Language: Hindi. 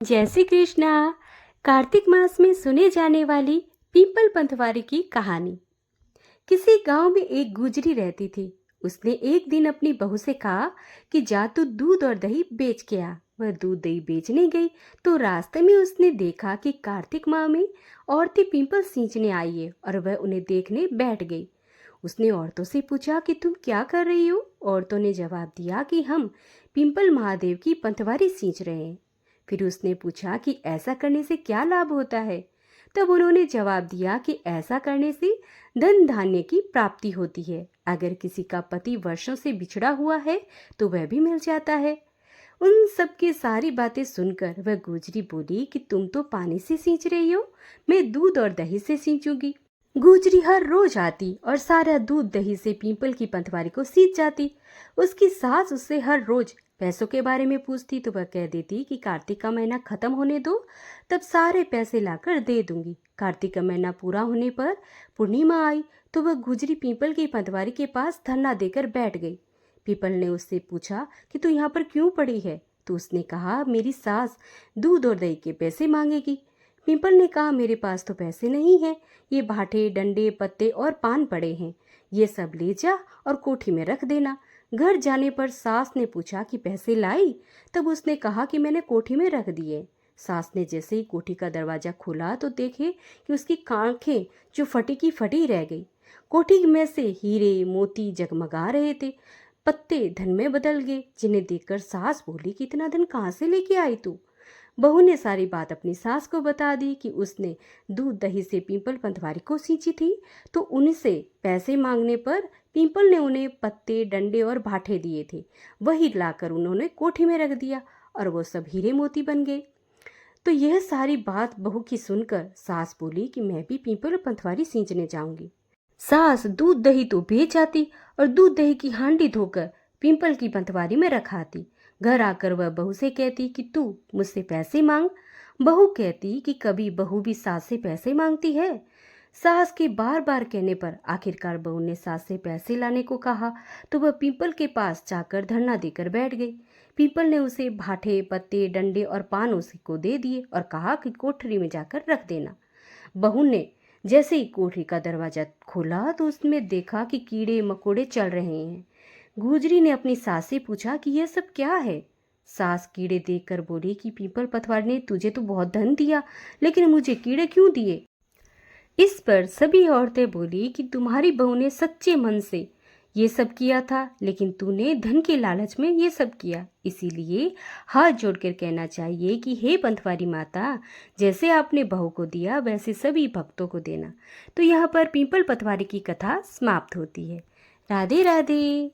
जय श्री कृष्णा। कार्तिक मास में सुने जाने वाली पीपल पंथवारी की कहानी। किसी गांव में एक गुजरी रहती थी। उसने एक दिन अपनी बहू से कहा कि जा तू दूध और दही बेच के आ। वह दूध दही बेचने गई तो रास्ते में उसने देखा कि कार्तिक माह में औरतें पीपल सींचने आई है और वह उन्हें देखने बैठ गई। उसने औरतों से पूछा कि तुम क्या कर रही हो। औरतों ने जवाब दिया कि हम पिंपल महादेव की पंथवारी सींच रहे हैं। फिर उसने पूछा कि ऐसा करने से क्या लाभ होता है। तब उन्होंने जवाब दिया कि ऐसा करने से धन धान्य की प्राप्ति होती है। अगर किसी का पति वर्षों से बिछड़ा हुआ है तो वह भी मिल जाता है। उन सब की सारी बातें सुनकर वह गुजरी बोली कि तुम तो पानी से सींच रही हो, मैं दूध और दही से सींचूंगी। गुजरी हर रोज आती और सारा दूध दही से पीपल की पंथवारी को सींच जाती। उसकी सास उससे हर रोज पैसों के बारे में पूछती तो वह कह देती कि कार्तिक का महीना खत्म होने दो, तब सारे पैसे लाकर दे दूंगी। कार्तिक का महीना पूरा होने पर पूर्णिमा आई तो वह गुजरी पीपल की पंथवारी के पास धरना देकर बैठ गई। पीपल ने उससे पूछा कि तू यहाँ पर क्यों पड़ी है। तो उसने कहा मेरी सास दूध और दही के पैसे मांगेगी। पीपल ने कहा मेरे पास तो पैसे नहीं है, ये भाटे डंडे पत्ते और पान पड़े हैं, ये सब ले जा और कोठी में रख देना। घर जाने पर सास ने पूछा कि पैसे लाई। तब उसने कहा कि मैंने कोठी में रख दिए। सास ने जैसे ही कोठी का दरवाजा खोला तो देखे कि उसकी आंखें जो फटी की फटी रह गई। कोठी में से हीरे मोती जगमगा रहे थे। पत्ते धन में बदल गए, जिन्हें देखकर सास बोली कि इतना धन कहाँ से लेके आई तू। बहू ने सारी बात अपनी सास को बता दी कि उसने दूध दही से पीपल पंथवारी को सींची थी, तो उनसे पैसे मांगने पर पीपल ने उन्हें पत्ते डंडे और भाठे दिए थे। वही लाकर उन्होंने कोठी में रख दिया और वो सब हीरे मोती बन गए। तो यह सारी बात बहू की सुनकर सास बोली कि मैं भी पीपल पंथवारी सींचने जाऊंगी। सास दूध दही तो बेच आती और दूध दही की हांडी धोकर पीपल की पंथवारी में रखाती। घर आकर वह बहू से कहती कि तू मुझसे पैसे मांग। बहू कहती कि कभी बहू भी सास से पैसे मांगती है। सास के बार बार कहने पर आखिरकार बहू ने सास से पैसे लाने को कहा तो वह पीपल के पास जाकर धरना देकर बैठ गई। पीपल ने उसे भाठे पत्ते डंडे और पान उसी को दे दिए और कहा कि कोठरी में जाकर रख देना। बहू ने जैसे ही कोठरी का दरवाजा खोला तो उसमें देखा कि कीड़े मकोड़े चल रहे हैं। गुजरी ने अपनी सास से पूछा कि यह सब क्या है। सास कीड़े देखकर बोली कि पीपल पतवार ने तुझे तो बहुत धन दिया, लेकिन मुझे कीड़े क्यों दिए। इस पर सभी औरतें बोली कि तुम्हारी बहू ने सच्चे मन से ये सब किया था, लेकिन तूने धन के लालच में ये सब किया। इसीलिए हाथ जोड़कर कहना चाहिए कि हे पंथवारी माता, जैसे आपने बहू को दिया वैसे सभी भक्तों को देना। तो यहाँ पर पीपल पतवारी की कथा समाप्त होती है। राधे राधे।